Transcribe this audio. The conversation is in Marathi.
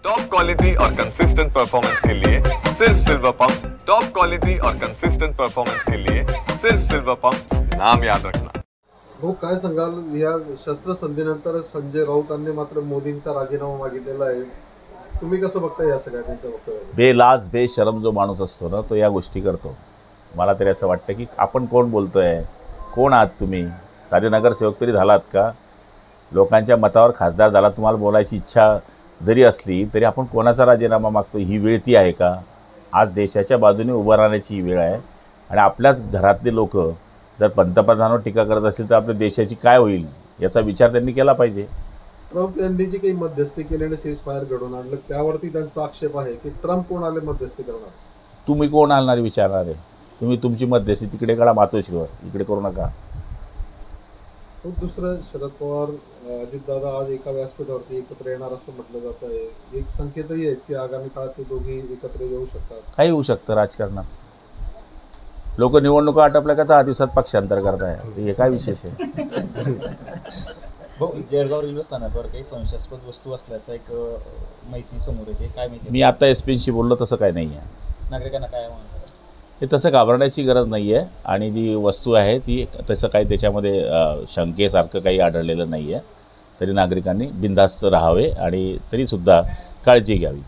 टॉप क्वालिटी और कंसिस्टेंट परफॉर्मेंस के लिए सिर्फ सिल्वर पंप्स। टॉप क्वालिटी और कंसिस्टेंट परफॉर्मेंस के लिए सिर्फ सिल्वर पंप्स, नाम याद रखना। हो, काय सांगाल या शस्त्रसंधीनंतर संजय राऊतांनी मात्र मोदींचा राजीनामा मागितलेला आहे, तुम्ही कसं बघताय या सगळ्या त्यांचं वक्तव्य? बेलाज बेशरम जो माणूस असतो ना, तो या गोष्टी करतो। मला तरी असं वाटतं की आपण कोण बोलतोय, कोण आहात तुम्ही? सारे नगरसेवक तरी झालात का? लोकांच्या मतावर खासदार झाला, तुम्हाला बोलायची इच्छा जरी असली तरी आपण कोणाचा राजीनामा मागतो? ही वेळ ती आहे का? आज देशाच्या बाजूने उभं राहण्याची ही वेळ आहे आणि आपल्याच घरातले लोक जर पंतप्रधानावर टीका करत असतील तर आपल्या देशाची काय होईल याचा विचार त्यांनी केला पाहिजे। ट्रम्प यांनी जी काही मध्यस्थी केल्याने सीज फायर घडवून आणलं त्यावरती त्यांचा आक्षेप आहे की ट्रम्प कोण आले मध्यस्थी करणार? तुम्ही कोण आणणार विचारणार आहे? तुम्ही तुमची मध्यस्थी तिकडे काढा मातोश्रीवर, इकडे करू नका। दुसरं, शरद पवार अजितदादा आज एका व्यासपीठावरती एकत्र येणार असं म्हटलं जात आहे। एक संकेतही आहेत की आगामी काळात ते दोघे एकत्र येऊ शकतात। काही होऊ शकतं राजकारणात। लोक निवडणुका आटपल्या का 10 दिवसात पक्षांतर करताय, हे काय विशेष आहे? जळगाव रेल्वे स्थानकावर काही संशयास्पद वस्तू असल्याचं एक माहिती समोर येते, काय माहिती? मी आता एसपींशी बोललो, तसं काय नाही आहे। नागरिकांना काय म्हणतात? हे तसं घाबरण्याची गरज नाही आहे आणि जी वस्तू आहे ती तसं काही त्याच्यामध्ये शंकेसारखं काही आढळलेलं नाही आहे। तरी नागरिकांनी बिनधास्त राहावे आणि तरीसुद्धा काळजी घ्यावी।